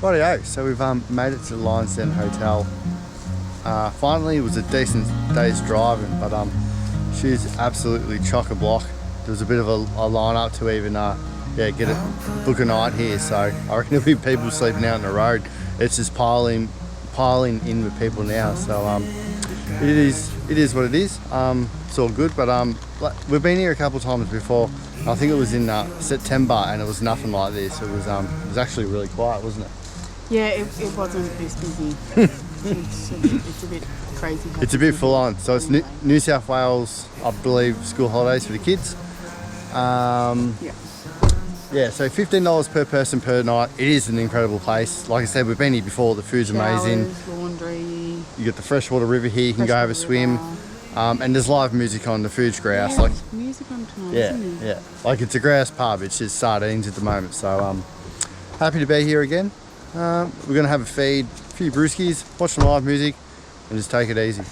Rightio, so we've made it to the Stanton Hotel. Finally, it was a decent day's driving, but she's absolutely chock-a-block. There was a bit of a line up to even book a night here, so I reckon there'll be people sleeping out on the road. It's just piling in with people now, so it is what it is. It's all good, but we've been here a couple of times before. I think it was in September, and it was nothing like this. It was actually really quiet, wasn't it? Yeah, it wasn't this busy. it's a bit crazy. It's a bit full on. So it's New South Wales, I believe, school holidays for the kids. Yeah, so $15 per person per night. It is an incredible place. Like I said, we've been here before. The food's amazing. Laundry. You got the freshwater river here. You can go have a swim. And there's live music on. The food's grouse. Yeah, music on tonight, isn't it? Yeah. Like it's a grouse pub. It's just sardines at the moment. So happy to be here again. We're going to have a feed, a few brewskis, watch some live music, and just take it easy.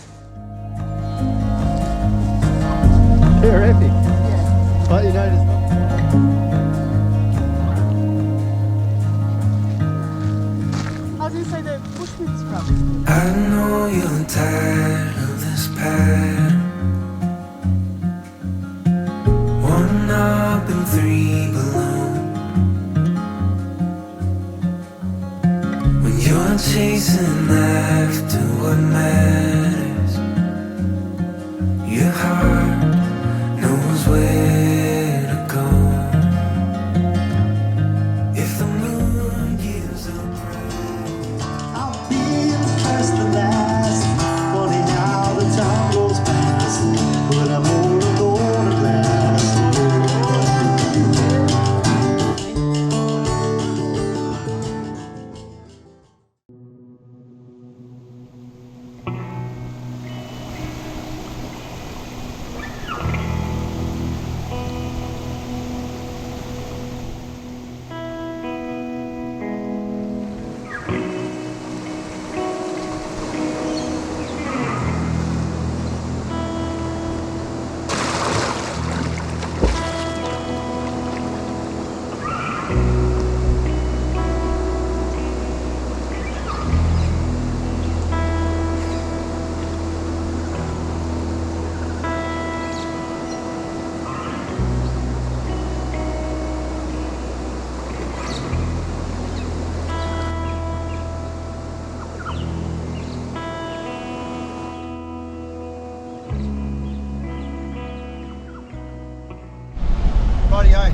Terrific. Yeah. But you notice. I was going to say the Bushman scrub. I know you're tired of this pattern. 1 up and 3 below. You're chasing after what matters. Your heart knows where to go. If the moon gives a praise, I'll be the first and last. Funny how the time goes past, but I'm all alone at last.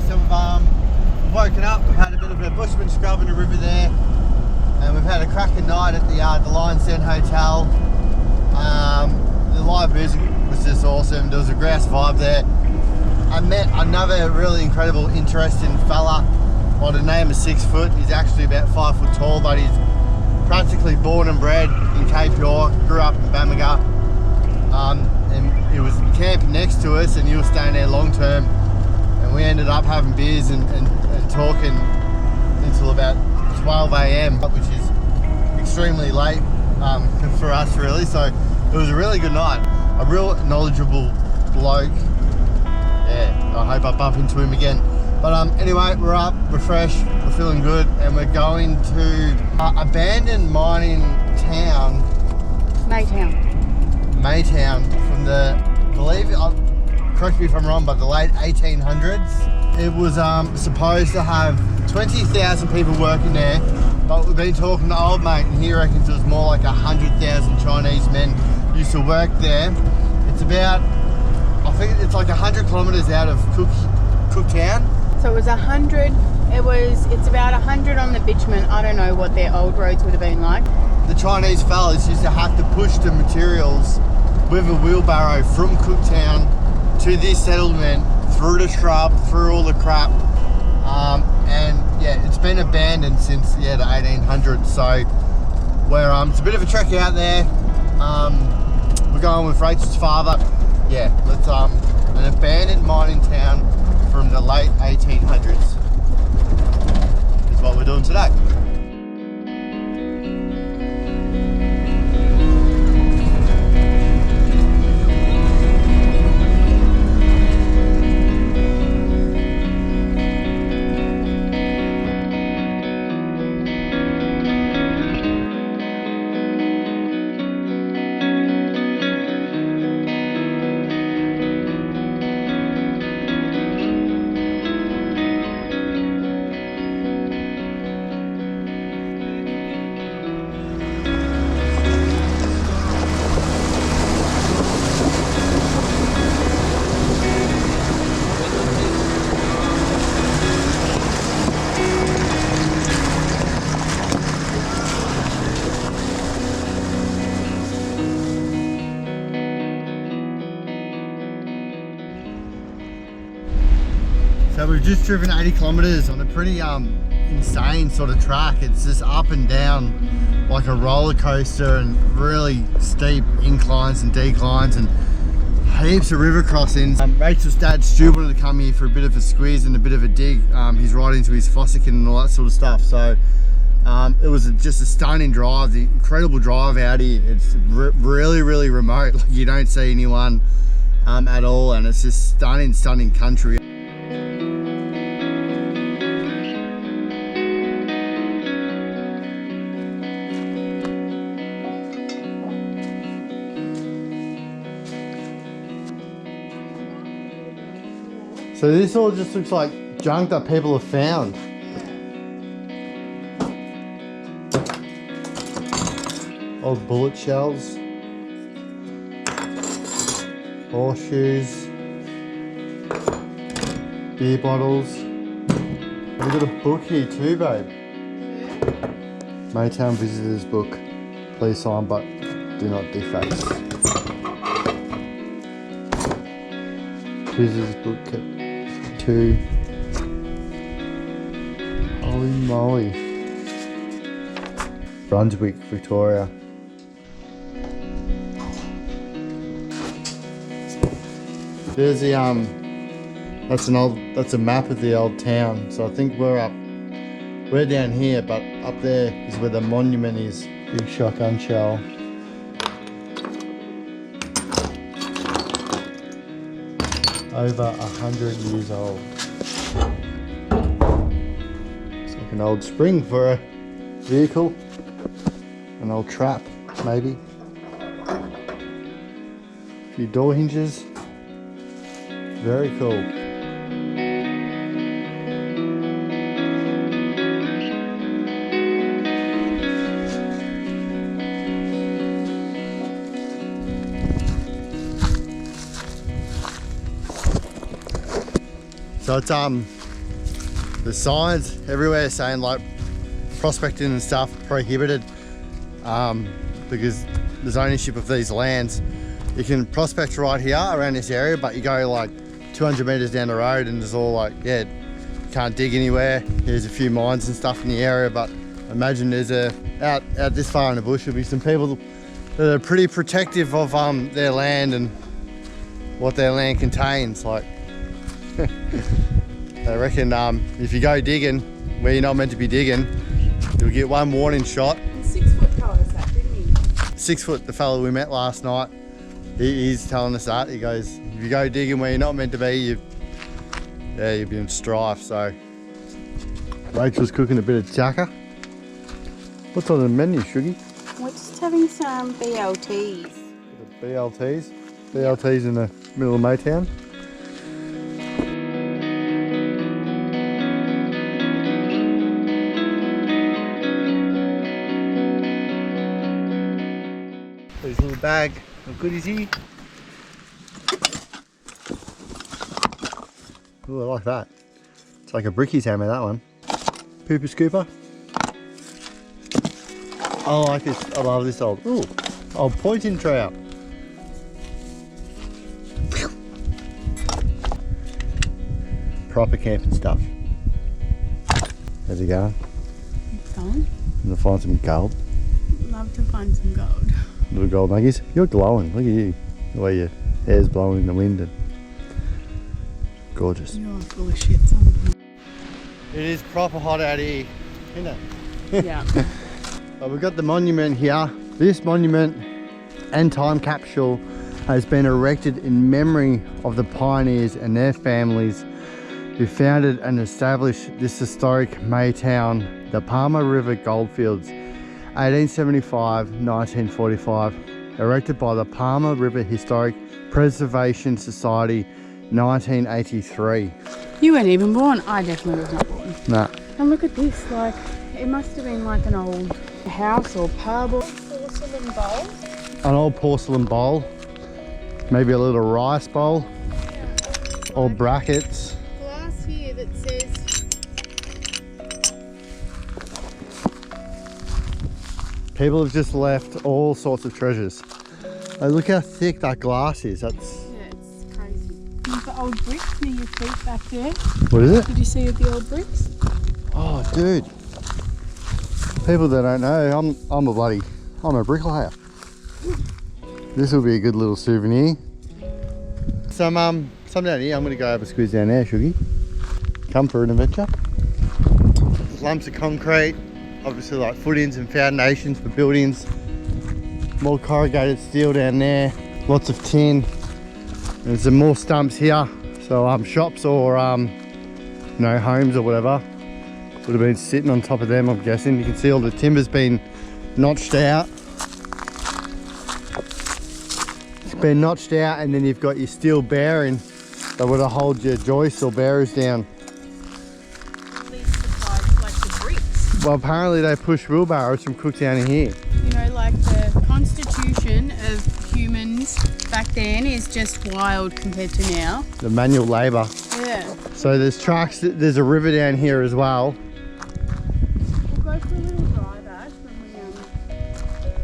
So we've woken up, we've had a bit of a bushman scrub in the river there, and we've had a cracking night at the Stanton Hotel. The live music was just awesome. There was a grouse vibe there. I met another really incredible, interesting fella by the name of 6 foot. He's actually about 5 foot tall, but he's practically born and bred in Cape York, grew up in Bamaga, and he was camping next to us, and he was staying there long term. And we ended up having beers and talking until about 12 a.m, which is extremely late for us, really. So it was a really good night. A real knowledgeable bloke. Yeah, I hope I bump into him again. But anyway, we're up, we're fresh, we're feeling good, and we're going to abandoned mining town. Maytown from the, correct me if I'm wrong, but the late 1800s. It was supposed to have 20,000 people working there, but we've been talking to old mate, and he reckons it was more like 100,000 Chinese men used to work there. It's about, I think it's like 100 kilometres out of Cooktown. So it was 100. It's about 100 on the bitumen. I don't know what their old roads would have been like. The Chinese fellas used to have to push the materials with a wheelbarrow from Cooktown to this settlement, through the shrub, through all the crap, and yeah, it's been abandoned since the 1800s. So it's a bit of a trek out there. We're going with Rachel's father. Yeah, let's an abandoned mining town from the late 1800s is what we're doing today. So we've just driven 80 kilometers on a pretty insane sort of track. It's just up and down like a roller coaster and really steep inclines and declines and heaps of river crossings. Rachel's dad Stu wanted to come here for a bit of a squeeze and a bit of a dig. He's right into his fossican and all that sort of stuff. So it was just a stunning drive, the incredible drive out here. It's really remote. Like, you don't see anyone at all, and it's just stunning country. So this all just looks like junk that people have found. Old bullet shells, horseshoes, beer bottles. We've got a book here too, babe. Maytown Visitors Book. Please sign but do not deface. Visitors Book kept 2. Holy moly. Brunswick, Victoria. There's the that's a map of the old town. So I think we're down here, but up there is where the monument is. Big shotgun shell. Over 100 years old. It's like an old spring for a vehicle. An old trap, maybe. A few door hinges. Very cool. So it's the signs everywhere saying like prospecting and stuff prohibited because there's ownership of these lands. You can prospect right here around this area, but you go like 200 meters down the road and there's all like, yeah, you can't dig anywhere. There's a few mines and stuff in the area, but imagine there's out this far in the bush there'll be some people that are pretty protective of their land and what their land contains. Like I reckon if you go digging where you're not meant to be digging, you'll get one warning shot. 6 foot told us that, didn't he? 6 foot, the fellow we met last night, he's telling us that. He goes, if you go digging where you're not meant to be, you'll be in strife. So Rachel's cooking a bit of chaka. What's on the menu, Shuggy? We're just having some BLTs. BLTs? BLTs in the middle of Maytown. There's a little bag of goodies here. Ooh, I like that. It's like a bricky's hammer, that one. Pooper scooper. I like this. I love this old pointing trout. Proper camping stuff. How's it going? It's going. Gonna find some gold. Love to find some gold. Little gold nuggies. You're glowing. Look at you. The way your hair's blowing in the wind. And gorgeous. You're full of shit sometimes. It is proper hot out here, isn't it? Yeah. We've got the monument here. This monument and time capsule has been erected in memory of the pioneers and their families who founded and established this historic Maytown, the Palmer River Goldfields, 1875-1945, erected by the Palmer River Historic Preservation Society, 1983. You weren't even born. I definitely was not born. Nah. And look at this, like, it must have been like an old house or pub or porcelain bowl. An old porcelain bowl, maybe a little rice bowl, or brackets. Glass here that says people have just left all sorts of treasures. Look how thick that glass is. That's yeah, it's crazy. There's the old bricks near your feet back there. What is it? Did you see the old bricks? Oh, dude. People that don't know, I'm a bricklayer. This will be a good little souvenir. Some down here. I'm gonna go have a squeeze down there, Shuggy. Come for an adventure. There's lumps of concrete, obviously like footings and foundations for buildings. More corrugated steel down there. Lots of tin. There's some more stumps here. So shops or homes or whatever would have been sitting on top of them, I'm guessing. You can see all the timber's been notched out. It's been notched out, and then you've got your steel bearing that would have hold your joists or bearers down. These supplies like the bricks. Well, apparently they push wheelbarrows from Cooktown in here. You know, like the constitution of humans back then is just wild compared to now. The manual labour. Yeah. So there's trucks, there's a river down here as well. We'll go for a little drive, Ash, when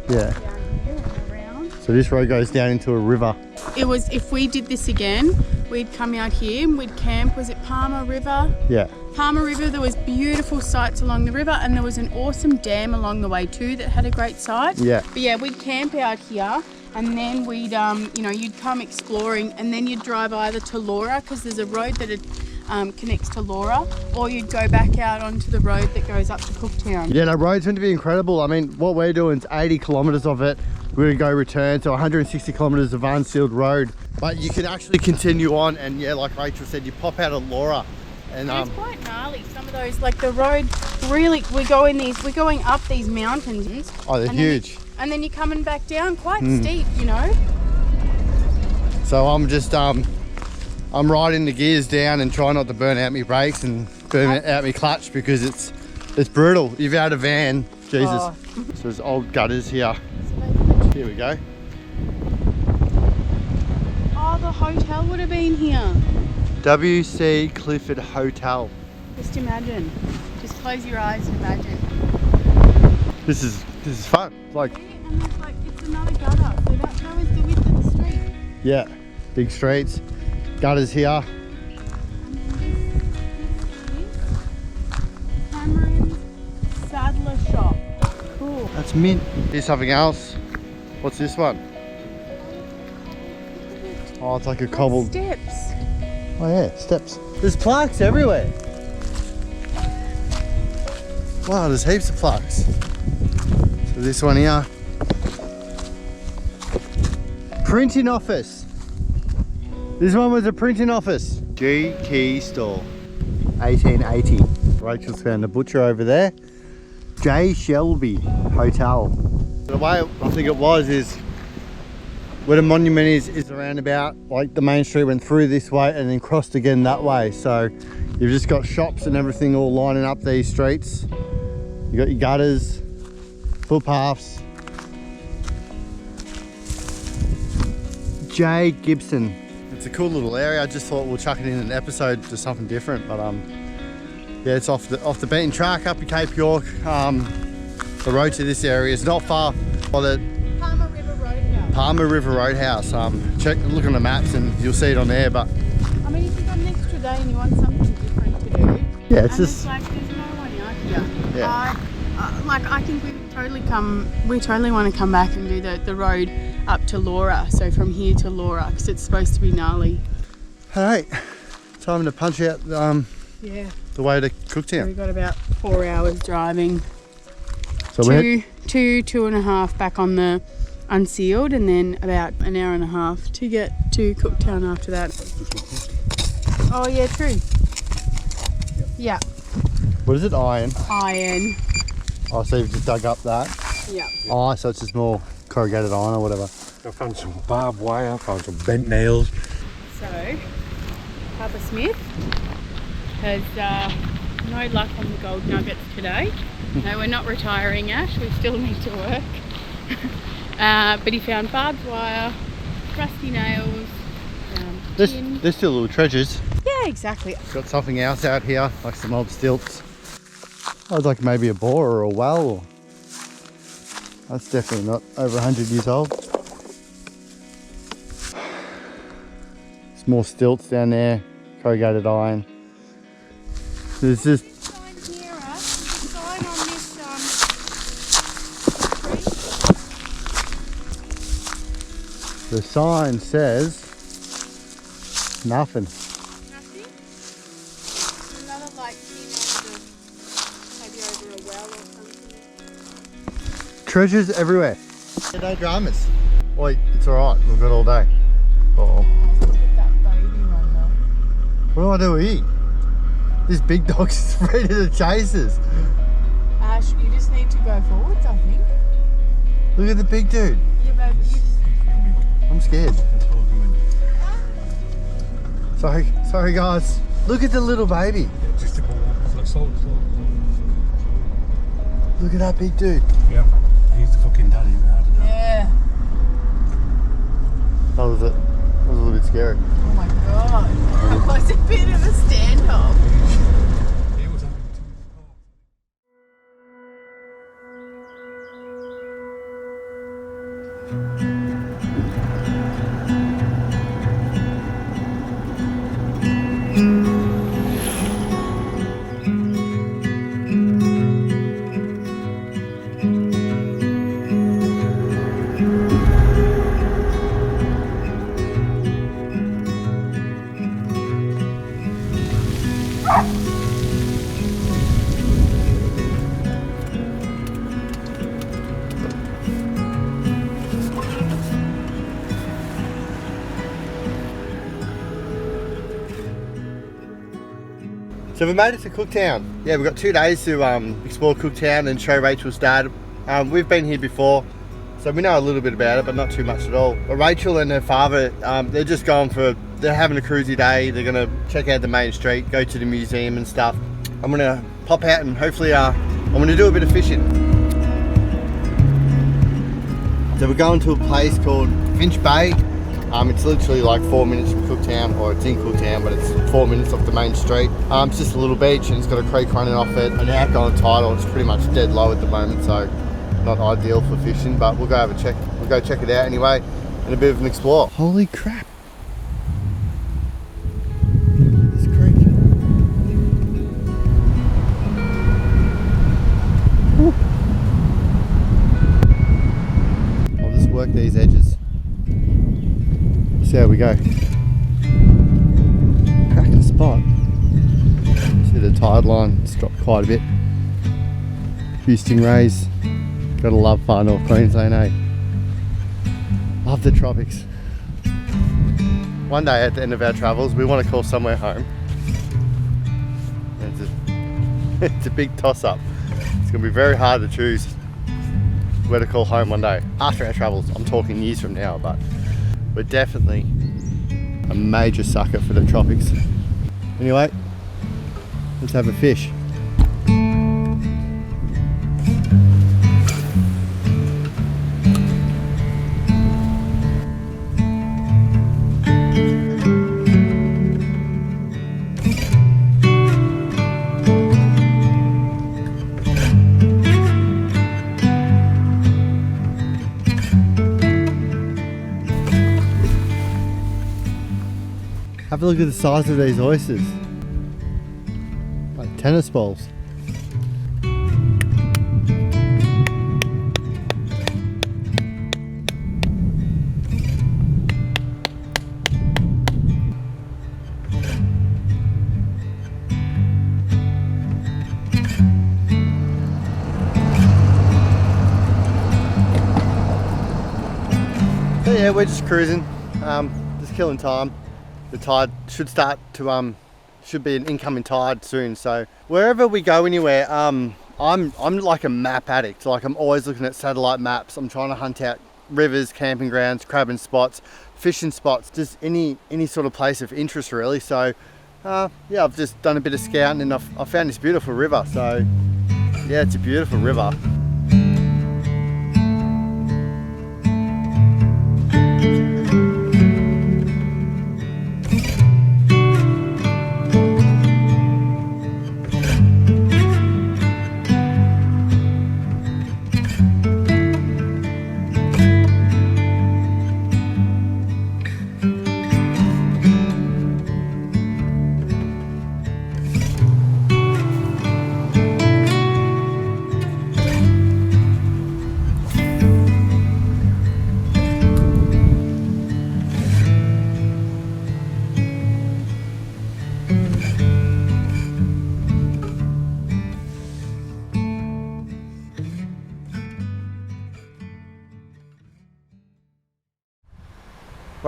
we Yeah. down here and around. So this road goes down into a river. It was, if we did this again, we'd come out here and we'd camp. Was it Palmer River? Yeah. Palmer River, there was beautiful sights along the river, and there was an awesome dam along the way too that had a great sight. Yeah. But yeah, we'd camp out here, and then we'd, you'd come exploring, and then you'd drive either to Laura, because there's a road that connects to Laura, or you'd go back out onto the road that goes up to Cooktown. Yeah, the road's going to be incredible. I mean, what we're doing is 80 kilometres of it. We're going to go return, so 160 kilometres of unsealed road. But you can actually continue on, and yeah, like Rachel said, you pop out of Laura. And it's quite gnarly, some of those, like the road, really, we're going up these mountains. Oh, they're huge. And then you're coming back down, quite steep, you know. So I'm just, I'm riding the gears down and trying not to burn out my brakes and burn out my clutch, because it's brutal. You've had a van, Jesus. Oh. So there's old gutters here. Here we go. Oh, the hotel would have been here. W.C. Clifford Hotel. Just imagine. Just close your eyes and imagine. This is fun. It's like, And there's like, it's another gutter. So that was the width of the street. yeah, big streets, gutters here. And then this Cameron's Saddler Shop. Cool. That's mint. Here's something else. What's this one? Oh, it's like a cobbled. Steps. Oh yeah, steps. There's plaques everywhere. Wow, there's heaps of plaques. So this one here. Printing office. This one was a printing office. GT store. 1880. Rachel's found a butcher over there. J. Shelby Hotel. The way I think it was is where the monument is around about, like the main street went through this way and then crossed again that way. So you've just got shops and everything all lining up these streets. You got your gutters, footpaths. J. Gibson. It's a cool little area. I just thought we'll chuck it in an episode to something different, but yeah, it's off the beaten track up to Cape York. The road to this area is not far by the Palmer River Roadhouse. Look on the maps and you'll see it on there. But I mean, if you've got an extra day and you want something different to do, yeah, it's and just it's like there's no one out here. yeah. I think we totally want to come back and do the road up to Laura. So from here to Laura, because it's supposed to be gnarly. Hey, time to punch out Yeah. the way to So Cooktown. we've got about 4 hours driving. So we're two and a half back on the unsealed, and then about an hour and a half to get to Cooktown after that. Oh yeah, true. Yeah, what is it? Iron. iron. Oh, so you've just dug up that. Yeah. Oh, so it's just more corrugated iron or whatever. I found some barbed wire, I found some bent nails. So, Papa Smith has no luck on the gold nuggets today. No, we're not retiring, Ash. We still need to work. But he found barbed wire, rusty nails, tin. There's still little treasures. Yeah, exactly. Got something else out here, like some old stilts. I was like maybe a boar or a whale. That's definitely not over 100 years old. There's more stilts down there, corrugated iron. There's just Sign near us. Sign on this tree. the sign says nothing. Nothing. Another like maybe over a well or something. Treasures everywhere. No dramas. Wait, it's alright, we've got all day. Uh oh. Look at that baby one though. What do I do eat? This big dog's ready to chase us. Ash, you just need to go forwards, I think. Look at the big dude. Yeah, baby. I'm scared. Sorry guys. Look at the little baby. Just a ball. Slow. Look at that big dude. Yeah. He's the fucking daddy. Yeah. That was it. That was a little bit scary. Oh my god. It was a bit of a standoff. He was having too. So we made it to Cooktown. Yeah, we've got 2 days to explore Cooktown and show Rachel's dad. We've been here before, so we know a little bit about it, but not too much at all. But Rachel and her father, they're just going they're having a cruisy day. They're gonna check out the main street, go to the museum and stuff. I'm gonna pop out and hopefully I'm gonna do a bit of fishing. So we're going to a place called Finch Bay. It's literally like 4 minutes from Cooktown, or it's in Cooktown, but it's 4 minutes off the main street. It's just a little beach and it's got a creek running off it. An outgoing tidal, it's pretty much dead low at the moment, so not ideal for fishing, but we'll go have a check. We'll go check it out anyway and a bit of an explore. Holy crap. This creek. Whew. I'll just work these edges. See how we go. Cracking spot. See the tide line, it's dropped quite a bit. A few stingrays. Gotta love far north Queensland, eh? Love the tropics. One day at the end of our travels, we want to call somewhere home. And it's a big toss up. It's gonna be very hard to choose where to call home one day. After our travels, I'm talking years from now, but we're definitely a major sucker for the tropics. Anyway, let's have a fish. Have a look at the size of these oysters. Like tennis balls. So yeah, we're just cruising, just killing time. The tide should start to should be an incoming tide soon, so wherever we go anywhere, I'm like a map addict. Like, I'm always looking at satellite maps. I'm trying to hunt out rivers, camping grounds, crabbing spots, fishing spots, just any sort of place of interest really. So yeah, I've just done a bit of scouting and I found this beautiful river. So yeah, it's a beautiful river.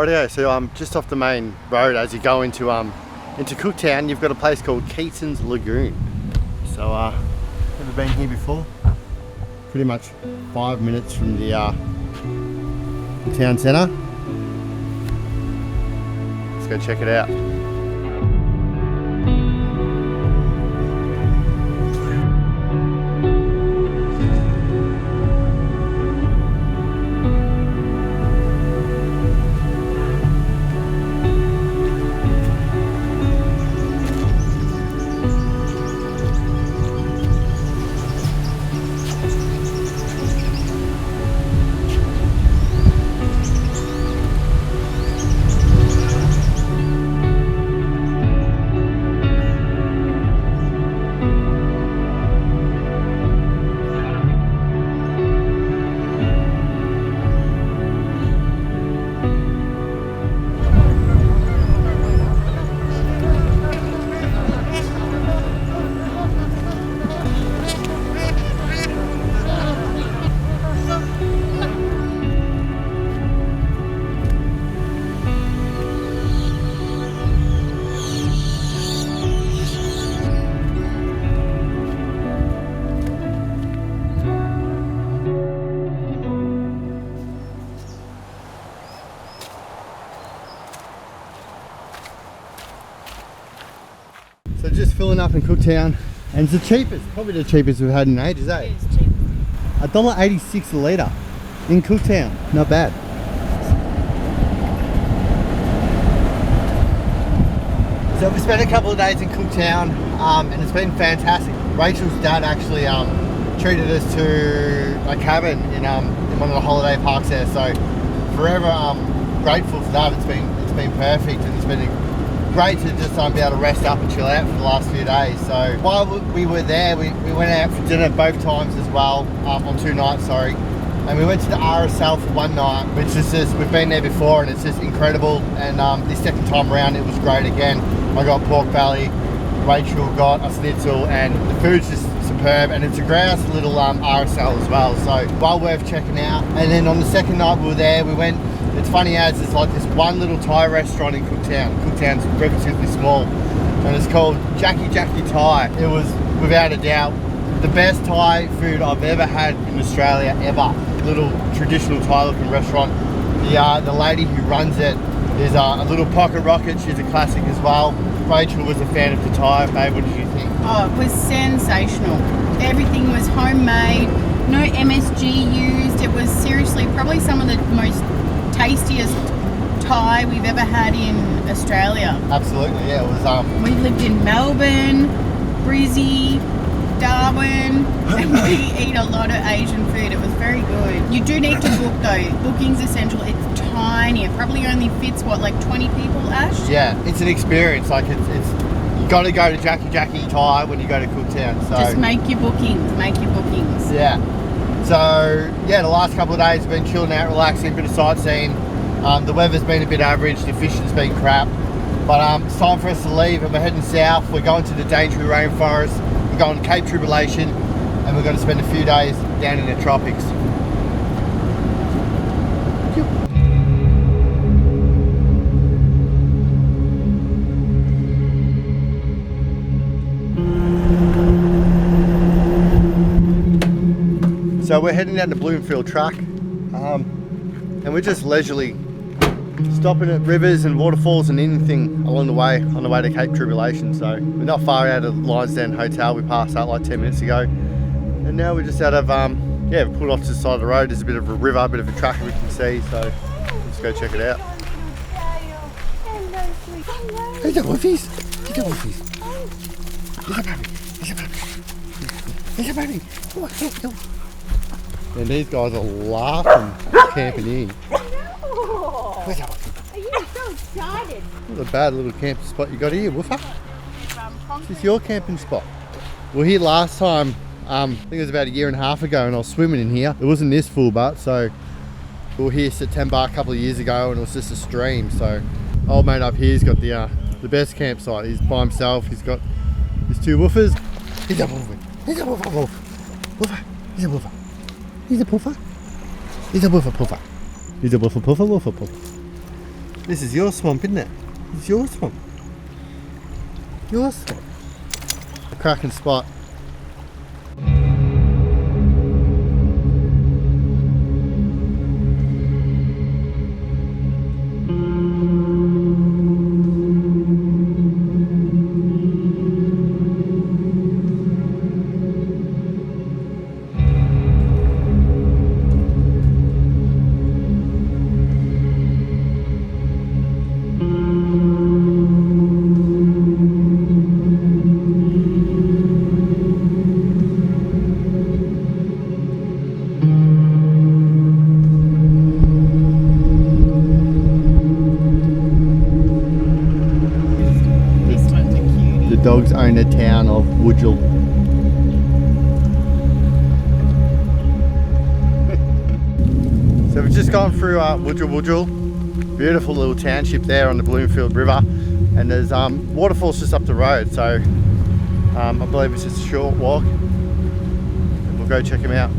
Rightio, so just off the main road as you go into Cooktown, you've got a place called Keaton's Lagoon. So never been here before. Pretty much 5 minutes from the town centre. Let's go check it out. So just filling up in Cooktown, and it's the cheapest, probably the cheapest we've had in ages, eh? It is cheap. $1.86 a litre in Cooktown, not bad. So we spent a couple of days in Cooktown, and it's been fantastic. Rachel's dad actually treated us to a cabin in one of the holiday parks there, so forever grateful for that. It's been perfect, and it's been great to just be able to rest up and chill out for the last few days. So while we were there, we went out for dinner both times as well, on 2 nights, sorry. And we went to the RSL for 1 night, which is just, we've been there before and it's just incredible. And the second time around it was great again. I got pork belly, Rachel got a schnitzel, and the food's just superb, and it's a grouse little RSL as well, so well worth checking out. And then on the second night we were there, we went, it's funny as there's like this one little Thai restaurant in Cooktown. Cooktown's relatively small, and it's called Jackie Thai. It was without a doubt the best Thai food I've ever had in Australia ever. Little traditional Thai looking restaurant. The lady who runs it is a little pocket rocket. She's a classic as well. Rachel was a fan of the Thai. Babe, what did you think? Oh, it was sensational. Everything was homemade, no MSG used. It was seriously probably some of the most tastiest Thai we've ever had in Australia. Absolutely, yeah. It was We lived in Melbourne, Brizzy, Darwin, and we eat a lot of Asian food. It was very good. You do need to book though. Booking's essential. It's tiny. It probably only fits what, like 20 people, Ash? Yeah, it's an experience. Like it's you got to go to Jackie Thai when you go to Cooktown. So just make your bookings. Make your bookings. yeah. So yeah, the last couple of days have been chilling out, relaxing, a bit of sightseeing. The weather's been a bit average. The fishing's been crap. But it's time for us to leave, and we're heading south. We're going to the Daintree Rainforest. We're going to Cape Tribulation, and we're going to spend a few days down in the tropics. So we're heading down to Bloomfield Track, and we're just leisurely stopping at rivers and waterfalls and anything along the way, on the way to Cape Tribulation. So we're not far out of Stanton Hotel. We passed that like 10 minutes ago, and now we're just out of we pulled off to the side of the road. There's a bit of a river, a bit of a track we can see, so let's go check it out. Hey, the wolfies! Hey, the wolfies! Here's a baby! Here's a baby! Here's a baby! Oh, hey, no. And these guys are laughing, camping in. Where's that wolfie? Are you so excited? What a bad little camping spot you got here, Woofer. This is your camping spot. We were here last time, I think it was about 1.5 years ago, and I was swimming in here. It wasn't this full, but so we were here September a couple of years ago, and it was just a stream. So old mate up here's got the best campsite. He's by himself. He's got his 2 woofers. He's a woofer. He's a woofer. Woofer. He's a woofer. He's a puffer. He's a woofer puffer. He's a woofer puffer. Woofer puffer. This is your swamp, isn't it? It's your swamp. Your swamp. A cracking spot. Dogs own the town of Wujal. So we've just gone through Wujal Wujal, beautiful little township there on the Bloomfield River, and there's waterfalls just up the road. So I believe it's just a short walk, and we'll go check them out.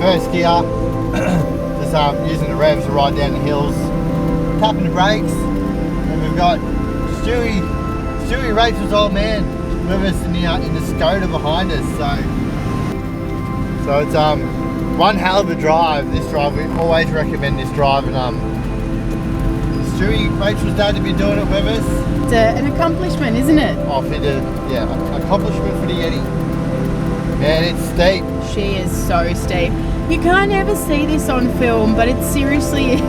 First gear, just using the revs to ride down the hills, tapping the brakes, and we've got Stewie, Rachel's old man, with us in the Skoda behind us. So it's one hell of a drive. This drive, we always recommend this drive, and Stewie, Rachel's dad, to be doing it with us. It's an accomplishment, isn't it? Accomplishment for the Yeti. Man, it's steep. She is so steep. You can't ever see this on film, but it seriously is.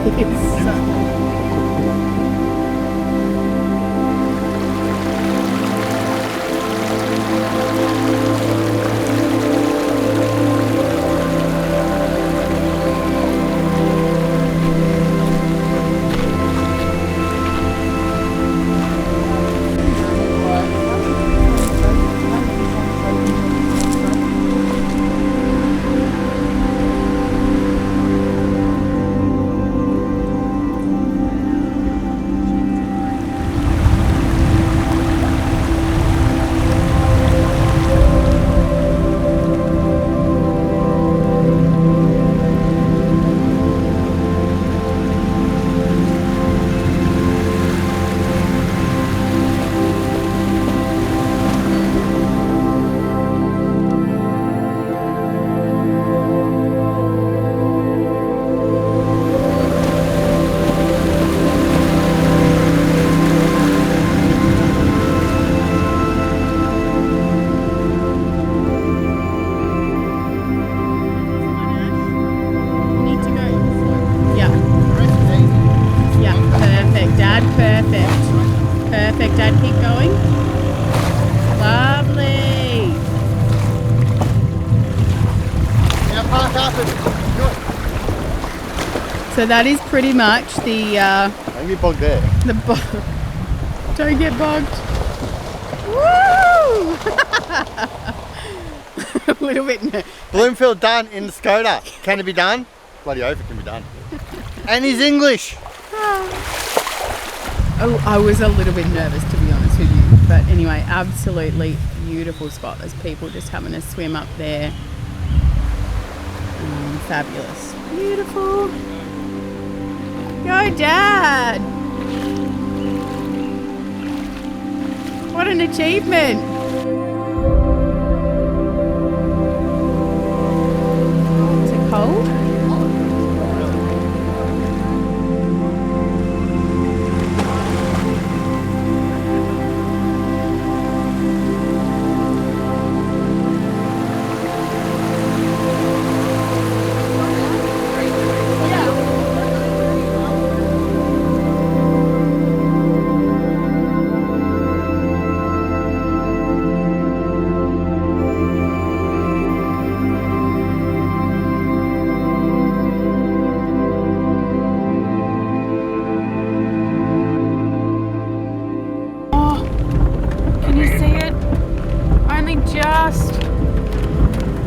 So that is pretty much the don't get bogged there. Don't get bogged. Woo! A little bit. Bloomfield done in the Skoda. Can it be done? Bloody oath it can be done. And he's English. Oh, I was a little bit nervous, to be honest with you. But anyway, absolutely beautiful spot. There's people just having a swim up there. Fabulous. Beautiful. Go, Dad. What an achievement. past.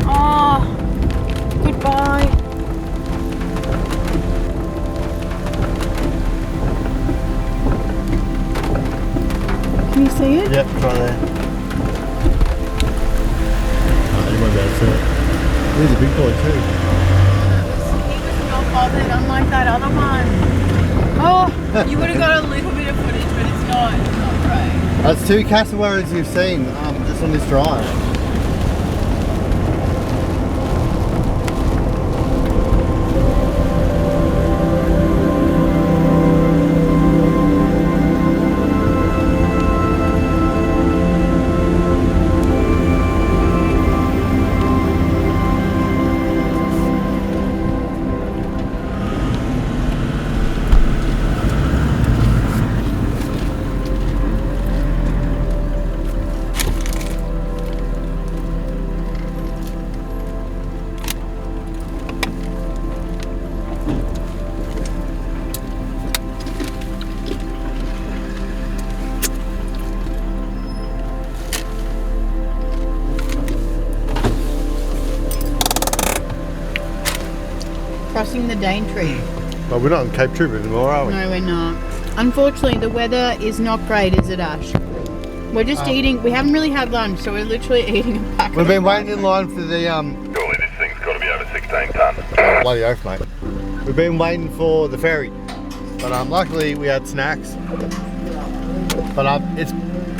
Oh, goodbye. Can you see it? Yep, try there. Oh, you won't be able to see it. He's a big boy too. He was not bothered, unlike that other one. Oh, you would have got a little bit of footage, but it's not great. That's 2 cassowaries you've seen just on this drive. Crossing the Daintree. Well, we're not in Cape Trooper anymore, are we? No, we're not. Unfortunately, the weather is not great, is it, Ash? We're just eating. We haven't really had lunch, so we're literally eating a packet. We've been waiting in line for the Surely this thing's got to be over 16 tonne. bloody oath, mate. We've been waiting for the ferry, but luckily we had snacks. But it's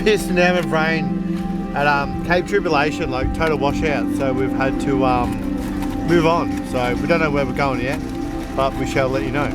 pissing down with rain at Cape Tribulation, like total washout. So we've had to move on. So we don't know where we're going yet, but we shall let you know.